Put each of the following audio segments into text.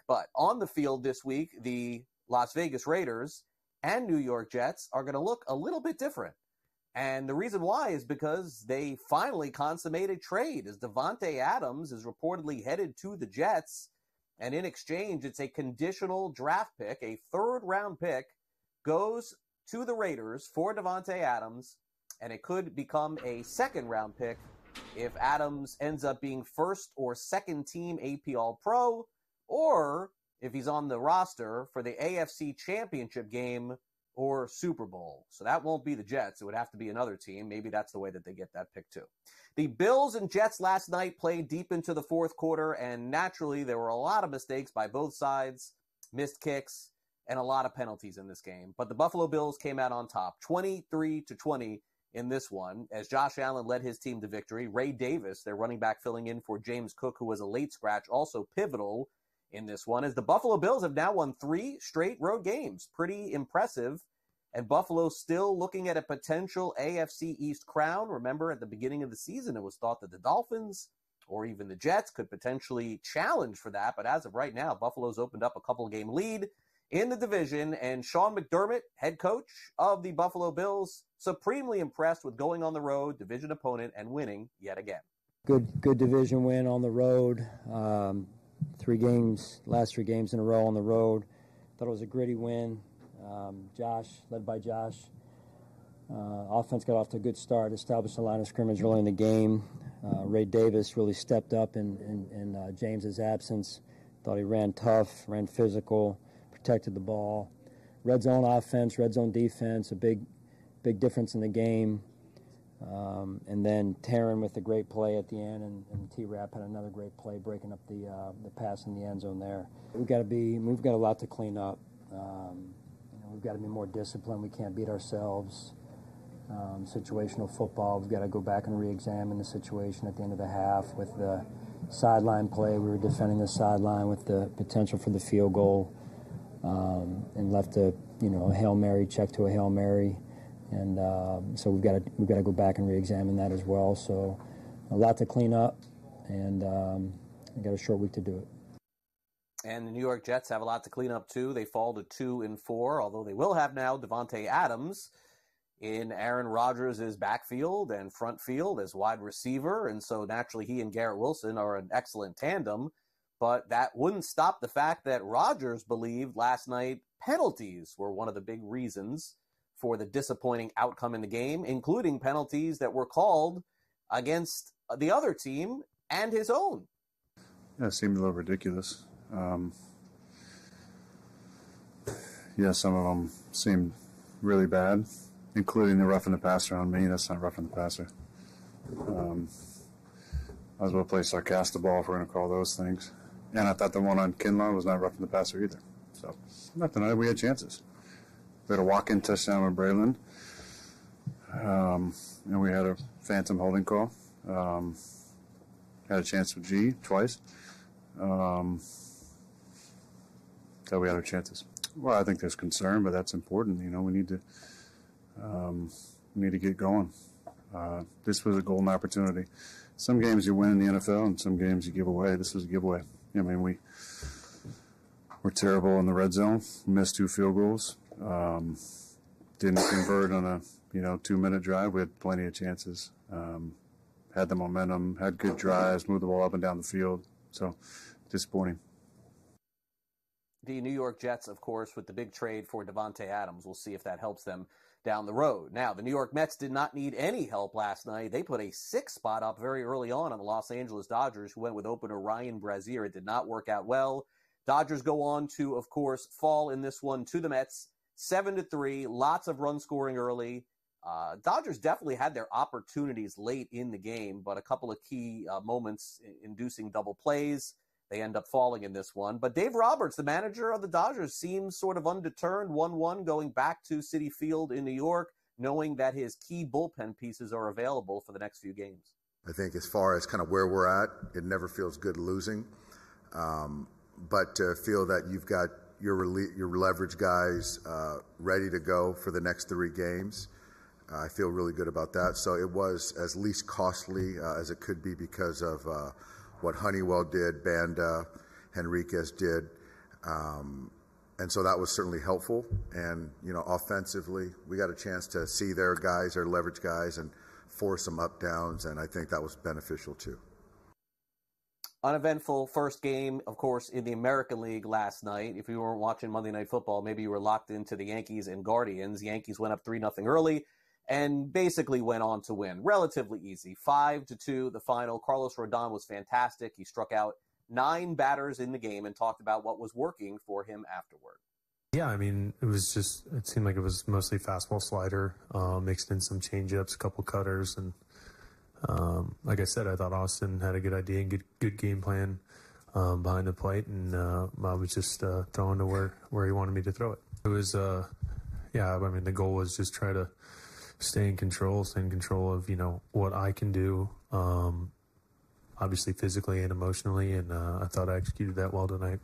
But on the field this week, the Las Vegas Raiders and New York Jets are going to look a little bit different. And the reason why is because they finally consummated trade, as Devante Adams is reportedly headed to the Jets. And in exchange, it's a conditional draft pick, a third-round pick, goes to the Raiders for Davante Adams, and it could become a second-round pick if Adams ends up being first or second team AP All-Pro, or if he's on the roster for the AFC Championship game or Super Bowl. So that won't be the Jets. It would have to be another team. Maybe that's the way that they get that pick too. The Bills and Jets last night played deep into the fourth quarter, and naturally there were a lot of mistakes by both sides, missed kicks, and a lot of penalties in this game. But the Buffalo Bills came out on top, 23-20 in this one, as Josh Allen led his team to victory. Ray Davis, their running back, filling in for James Cook, who was a late scratch, also pivotal in this one, as the Buffalo Bills have now won 3 straight road games. Pretty impressive. And Buffalo still looking at a potential AFC East crown. Remember, at the beginning of the season, it was thought that the Dolphins or even the Jets could potentially challenge for that. But as of right now, Buffalo's opened up a couple-game lead in the division. And Sean McDermott, head coach of the Buffalo Bills, supremely impressed with going on the road, division opponent, and winning yet again. Good division win on the road. Last 3 games in a row on the road. Thought it was a gritty win. Josh, led by Josh. Offense got off to a good start, established a line of scrimmage early in the game. Ray Davis really stepped up in James's absence. Thought he ran tough, ran physical, protected the ball. Red zone offense, red zone defense, a big difference in the game. And then Taryn with a great play at the end, and T-Rap had another great play breaking up the pass in the end zone there. We've got a lot to clean up. We've got to be more disciplined. We can't beat ourselves. Situational football, we've got to go back and re-examine the situation at the end of the half with the sideline play. We were defending the sideline with the potential for the field goal, and left a Hail Mary check to a Hail Mary. And so we've got to go back and re-examine that as well. So a lot to clean up, and we've got a short week to do it. And the New York Jets have a lot to clean up too. They fall to 2-4, although they will have now Devante Adams in Aaron Rodgers' backfield and front field as wide receiver. And so naturally he and Garrett Wilson are an excellent tandem. But that wouldn't stop the fact that Rodgers believed last night penalties were one of the big reasons for the disappointing outcome in the game, including penalties that were called against the other team and his own. Yeah, it seemed a little ridiculous. Some of them seemed really bad, including the roughing the passer on me. That's not roughing the passer. I was going to play sarcastic the ball if we're going to call those things. And I thought the one on Kinlaw was not roughing the passer either. So, nothing. We had chances. We had a walk-in touchdown with Braylon. And we had a phantom holding call. Had a chance with G twice. So we had our chances. Well, I think there's concern, but that's important. We need to get going. This was a golden opportunity. Some games you win in the NFL, and some games you give away. This was a giveaway. We're terrible in the red zone. Missed 2 field goals. Didn't convert on a 2-minute drive. We had plenty of chances. Had the momentum. Had good drives. Moved the ball up and down the field. So disappointing. The New York Jets, of course, with the big trade for Davante Adams. We'll see if that helps them down the road. Now, the New York Mets did not need any help last night. They put a 6 spot up very early on the Los Angeles Dodgers, who went with opener Ryan Brazier. It did not work out well. Dodgers go on to, of course, fall in this one to the Mets, 7-3. Lots of run scoring early. Dodgers definitely had their opportunities late in the game, but a couple of key moments inducing double plays. They end up falling in this one. But Dave Roberts, the manager of the Dodgers, seems sort of undeterred, 1-1, going back to Citi Field in New York, knowing that his key bullpen pieces are available for the next few games. I think as far as kind of where we're at, it never feels good losing. But to feel that you've got your leverage guys ready to go for the next 3 games, I feel really good about that. So it was as least costly as it could be because of what Honeywell did, Banda, Henriquez did. And so that was certainly helpful. And, offensively, we got a chance to see their guys, their leverage guys, and force some up downs. And I think that was beneficial too. Uneventful first game, of course, in the American League last night. If you weren't watching Monday Night Football, maybe you were locked into the Yankees and Guardians. Yankees went up 3-0 early and basically went on to win. Relatively easy. 5-2, the final. Carlos Rodon was fantastic. He struck out 9 batters in the game and talked about what was working for him afterward. Yeah, I mean, it seemed like it was mostly fastball slider, mixed in some changeups, a couple cutters, and like I said, I thought Austin had a good idea and good game plan behind the plate, and I was just throwing to where he wanted me to throw it. It was, the goal was just try to stay in control of, what I can do, obviously physically and emotionally, and I thought I executed that well tonight.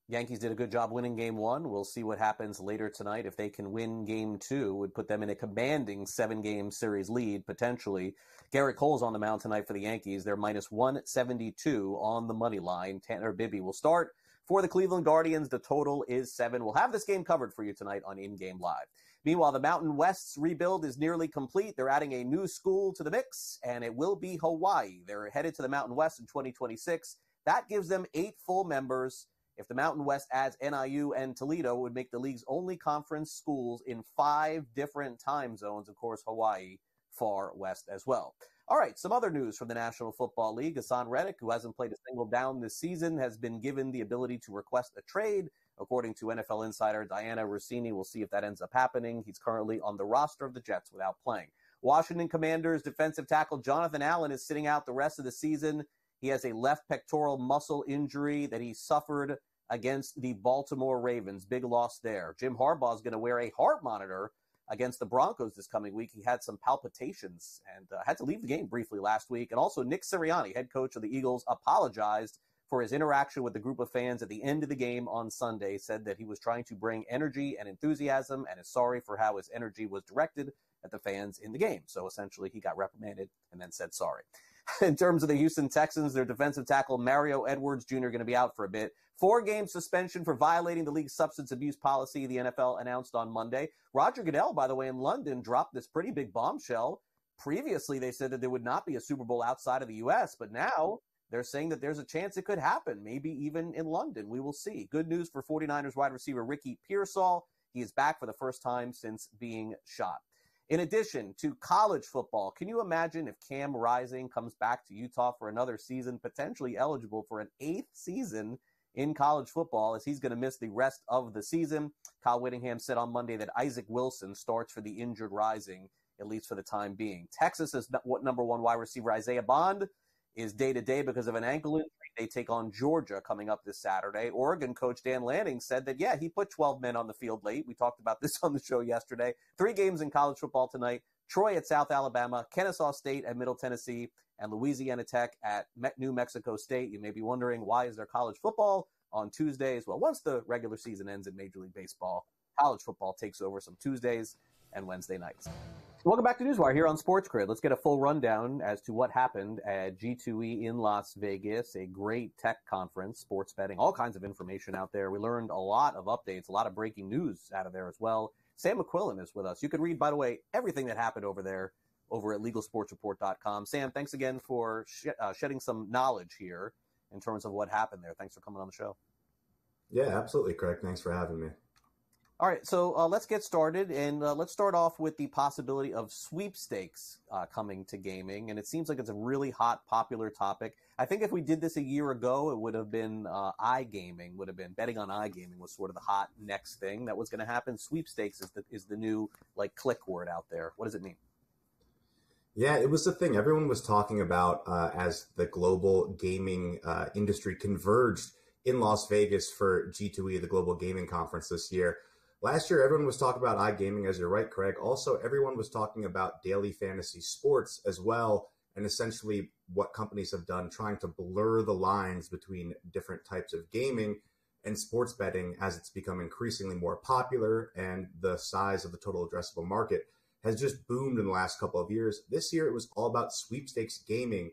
Yankees did a good job winning Game 1. We'll see what happens later tonight. If they can win Game 2, it would put them in a commanding 7-game series lead, potentially. Garrett Cole's on the mound tonight for the Yankees. They're minus 172 on the money line. Tanner Bibby will start. For the Cleveland Guardians, the total is 7. We'll have this game covered for you tonight on In Game Live. Meanwhile, the Mountain West's rebuild is nearly complete. They're adding a new school to the mix, and it will be Hawaii. They're headed to the Mountain West in 2026. That gives them 8 full members. If the Mountain West adds NIU and Toledo, it would make the league's only conference schools in 5 different time zones. Of course, Hawaii, far west as well. All right, some other news from the National Football League. Hassan Reddick, who hasn't played a single down this season, has been given the ability to request a trade. According to NFL insider Diana Rossini, we'll see if that ends up happening. He's currently on the roster of the Jets without playing. Washington Commanders defensive tackle Jonathan Allen is sitting out the rest of the season. He has a left pectoral muscle injury that he suffered against the Baltimore Ravens. Big loss there. Jim Harbaugh is going to wear a heart monitor against the Broncos this coming week. He had some palpitations and had to leave the game briefly last week. And also Nick Sirianni, head coach of the Eagles, apologized for his interaction with the group of fans at the end of the game on Sunday, said that he was trying to bring energy and enthusiasm and is sorry for how his energy was directed at the fans in the game. So essentially he got reprimanded and then said sorry. In terms of the Houston Texans, their defensive tackle Mario Edwards Jr. going to be out for a bit. 4-game suspension for violating the league's substance abuse policy, the NFL announced on Monday. Roger Goodell, by the way, in London, dropped this pretty big bombshell. Previously, they said that there would not be a Super Bowl outside of the U.S., but now they're saying that there's a chance it could happen, maybe even in London. We will see. Good news for 49ers wide receiver Ricky Pearsall. He is back for the first time since being shot. In addition to college football, can you imagine if Cam Rising comes back to Utah for another season, potentially eligible for an 8th season in college football, as he's going to miss the rest of the season? Kyle Whittingham said on Monday that Isaac Wilson starts for the injured Rising, at least for the time being. Texas's number 1 wide receiver Isaiah Bond is day-to-day because of an ankle injury. They take on Georgia coming up this Saturday. Oregon coach Dan Lanning said that, he put 12 men on the field late. We talked about this on the show yesterday. 3 games in college football tonight. Troy at South Alabama, Kennesaw State at Middle Tennessee, and Louisiana Tech at New Mexico State. You may be wondering, why is there college football on Tuesdays? Well, once the regular season ends in Major League Baseball, college football takes over some Tuesdays and Wednesday nights. Welcome back to Newswire here on SportsGrid. Let's get a full rundown as to what happened at G2E in Las Vegas, a great tech conference, sports betting, all kinds of information out there. We learned a lot of updates, a lot of breaking news out of there as well. Sam McQuillan is with us. You can read, by the way, everything that happened over there over at LegalSportsReport.com. Sam, thanks again for shedding some knowledge here in terms of what happened there. Thanks for coming on the show. Yeah, absolutely, Craig. Thanks for having me. All right, so let's get started, and let's start off with the possibility of sweepstakes coming to gaming, and it seems like it's a really hot, popular topic. I think if we did this a year ago, it would have been iGaming, betting on iGaming was sort of the hot next thing that was going to happen. Sweepstakes is the new, click word out there. What does it mean? Yeah, it was the thing everyone was talking about as the global gaming industry converged in Las Vegas for G2E, the Global Gaming Conference this year. Last year, everyone was talking about iGaming, as you're right, Craig. Also, everyone was talking about daily fantasy sports as well, and essentially what companies have done trying to blur the lines between different types of gaming and sports betting as it's become increasingly more popular and the size of the total addressable market has just boomed in the last couple of years. This year, it was all about sweepstakes gaming,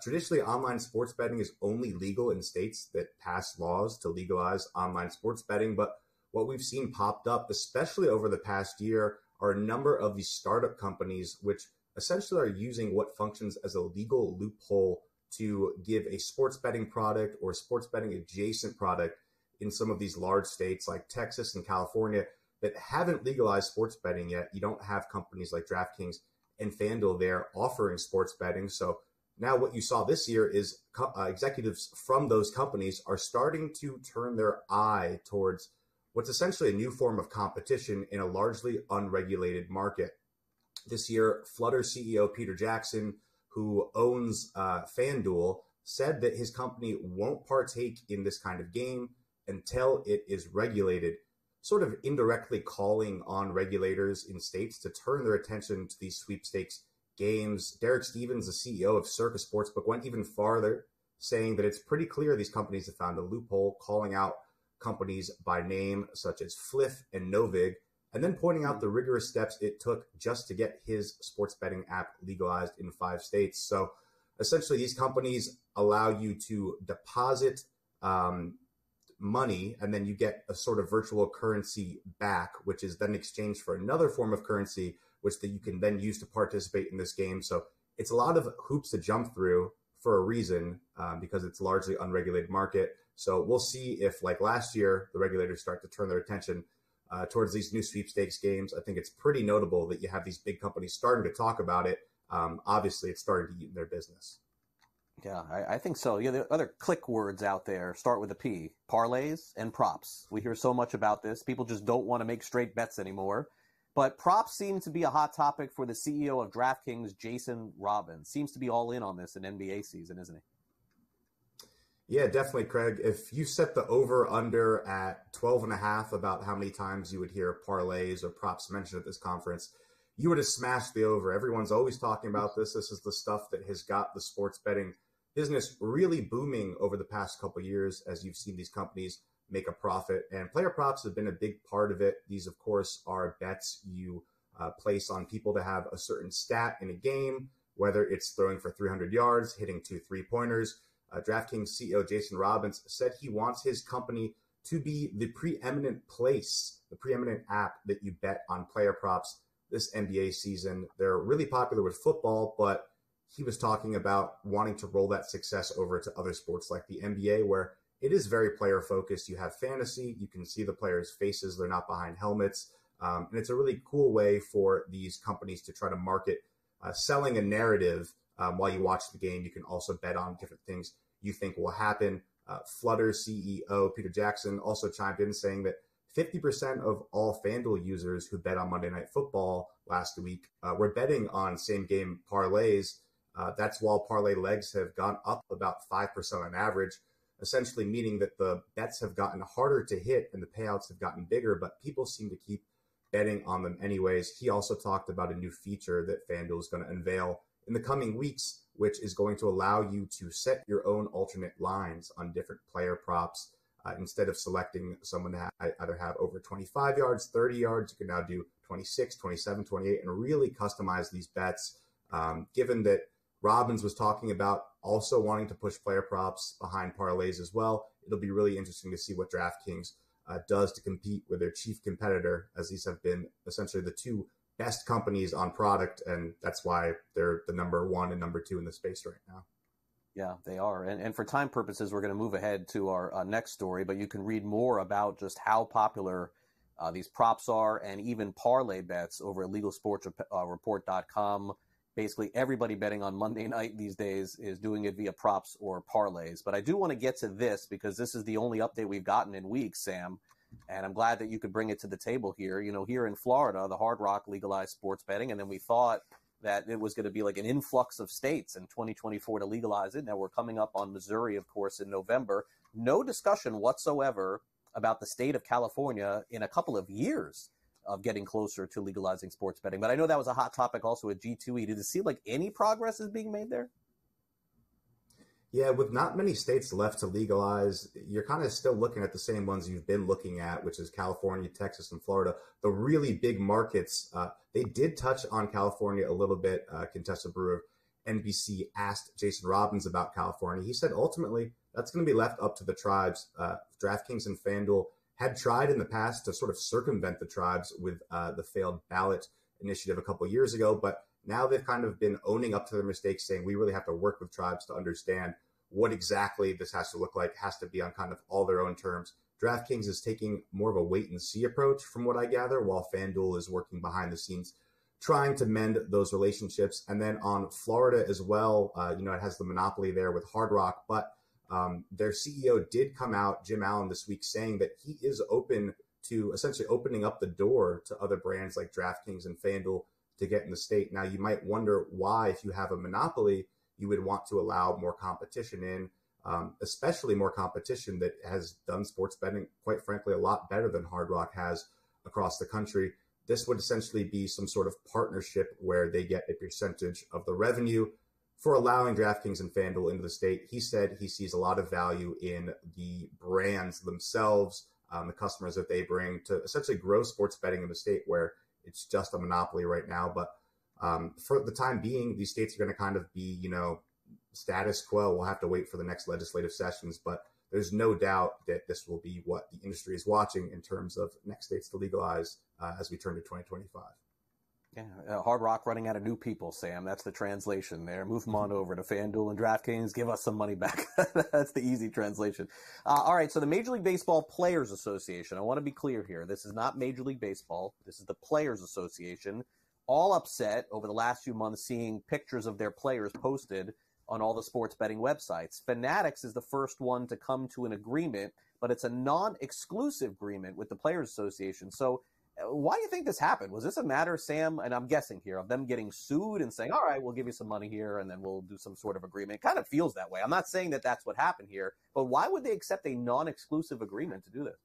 Traditionally, online sports betting is only legal in states that pass laws to legalize online sports betting. But what we've seen popped up, especially over the past year, are a number of these startup companies which essentially are using what functions as a legal loophole to give a sports betting product or sports betting adjacent product in some of these large states like Texas and California that haven't legalized sports betting yet. You don't have companies like DraftKings and FanDuel there offering sports betting. So now what you saw this year is executives from those companies are starting to turn their eye towards what's essentially a new form of competition in a largely unregulated market. This year, Flutter CEO Peter Jackson, who owns FanDuel, said that his company won't partake in this kind of game until it is regulated, sort of indirectly calling on regulators in states to turn their attention to these sweepstakes games. Derek Stevens, the CEO of Circa Sportsbook, went even farther, saying that it's pretty clear these companies have found a loophole, calling out companies by name such as Fliff and Novig, and then pointing out the rigorous steps it took just to get his sports betting app legalized in 5 states. So essentially, these companies allow you to deposit money, and then you get a sort of virtual currency back, which is then exchanged for another form of currency, which that you can then use to participate in this game. So it's a lot of hoops to jump through for a reason, because it's largely unregulated market. So we'll see if, like last year, the regulators start to turn their attention towards these new sweepstakes games. I think it's pretty notable that you have these big companies starting to talk about it. Obviously, it's starting to eat in their business. Yeah, I think so. Yeah, the other click words out there start with a P: parlays and props. We hear so much about this. People just don't want to make straight bets anymore. But props seem to be a hot topic for the CEO of DraftKings, Jason Robins. Seems to be all in on this in NBA season, isn't he? Yeah, definitely, Craig. If you set the over-under at 12.5 about how many times you would hear parlays or props mentioned at this conference, you would have smashed the over. Everyone's always talking about this. This is the stuff that has got the sports betting business really booming over the past couple of years as you've seen these companies make a profit. And player props have been a big part of it. These, of course, are bets you place on people to have a certain stat in a game, whether it's throwing for 300 yards, hitting 2 3-pointers. DraftKings CEO Jason Robins said he wants his company to be the preeminent place, the preeminent app that you bet on player props this NBA season. They're really popular with football, but he was talking about wanting to roll that success over to other sports like the NBA, where it is very player focused. You have fantasy, you can see the players' faces, they're not behind helmets. And it's a really cool way for these companies to try to market selling a narrative while you watch the game. You can also bet on different things you think will happen. Flutter CEO Peter Jackson also chimed in saying that 50% of all FanDuel users who bet on Monday Night Football last week were betting on same-game parlays. That's while parlay legs have gone up about 5% on average, essentially meaning that the bets have gotten harder to hit and the payouts have gotten bigger, but people seem to keep betting on them anyways. He also talked about a new feature that FanDuel is going to unveil in the coming weeks, which is going to allow you to set your own alternate lines on different player props. Instead of selecting someone to either have over 25 yards, 30 yards, you can now do 26, 27, 28, and really customize these bets. Given that Robbins was talking about also wanting to push player props behind parlays as well, it'll be really interesting to see what DraftKings does to compete with their chief competitor, as these have been essentially the two best companies on product, and that's why they're the number 1 and number 2 in the space right now. Yeah, they are. And for time purposes, we're going to move ahead to our next story, but you can read more about just how popular these props are and even parlay bets over at LegalSportsReport.com. Basically, everybody betting on Monday night these days is doing it via props or parlays. But I do want to get to this because this is the only update we've gotten in weeks, Sam. And I'm glad that you could bring it to the table here. You know, here in Florida, the Hard Rock legalized sports betting, and then we thought that it was going to be like an influx of states in 2024 to legalize it. Now we're coming up on Missouri, of course, in November. No discussion whatsoever about the state of California in a couple of years of getting closer to legalizing sports betting. But I know that was a hot topic also at G2E. Did it seem like any progress is being made there? Yeah, with not many states left to legalize, you're kind of still looking at the same ones you've been looking at, which is California, Texas, and Florida. The really big markets, they did touch on California a little bit, Contessa Brewer, NBC asked Jason Robbins about California, he said ultimately that's going to be left up to the tribes. DraftKings and FanDuel had tried in the past to sort of circumvent the tribes with the failed ballot initiative a couple years ago, but now they've kind of been owning up to their mistakes, saying we really have to work with tribes to understand what exactly this has to look like, has to be on kind of all their own terms. DraftKings is taking more of a wait and see approach from what I gather, while FanDuel is working behind the scenes, trying to mend those relationships. And then on Florida as well, it has the monopoly there with Hard Rock, but their CEO did come out, Jim Allen, this week saying that he is open to essentially opening up the door to other brands like DraftKings and FanDuel to get in the state. Now, you might wonder why, if you have a monopoly, you would want to allow more competition in, especially more competition that has done sports betting, quite frankly, a lot better than Hard Rock has across the country. This would essentially be some sort of partnership where they get a percentage of the revenue for allowing DraftKings and FanDuel into the state. He said he sees a lot of value in the brands themselves, the customers that they bring, to essentially grow sports betting in the state where it's just a monopoly right now. But for the time being, these states are going to kind of be, status quo. We'll have to wait for the next legislative sessions, but there's no doubt that this will be what the industry is watching in terms of next states to legalize as we turn to 2025. Yeah, Hard Rock running out of new people, Sam. That's the translation there. Move them on over to FanDuel and DraftKings. Give us some money back. That's the easy translation. All right, so the Major League Baseball Players Association. I want to be clear here. This is not Major League Baseball. This is the Players Association. All upset over the last few months seeing pictures of their players posted on all the sports betting websites. Fanatics is the first one to come to an agreement, but it's a non-exclusive agreement with the Players Association. So why do you think this happened? Was this a matter, Sam, and I'm guessing here, of them getting sued and saying, all right, we'll give you some money here and then we'll do some sort of agreement? It kind of feels that way. I'm not saying that that's what happened here, but why would they accept a non-exclusive agreement to do this?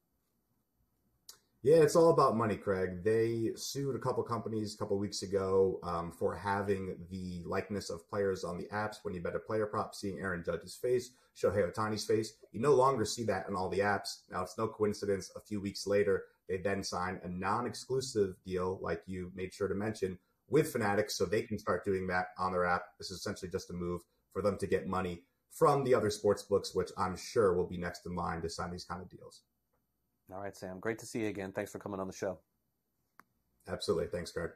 Yeah, it's all about money, Craig. They sued a couple companies a couple weeks ago for having the likeness of players on the apps. When you bet a player prop, seeing Aaron Judge's face, Shohei Ohtani's face, you no longer see that in all the apps. Now, it's no coincidence. A few weeks later, they then sign a non-exclusive deal, like you made sure to mention, with Fanatics, so they can start doing that on their app. This is essentially just a move for them to get money from the other sports books, which I'm sure will be next in line to sign these kind of deals. All right, Sam. Great to see you again. Thanks for coming on the show. Absolutely. Thanks, Greg.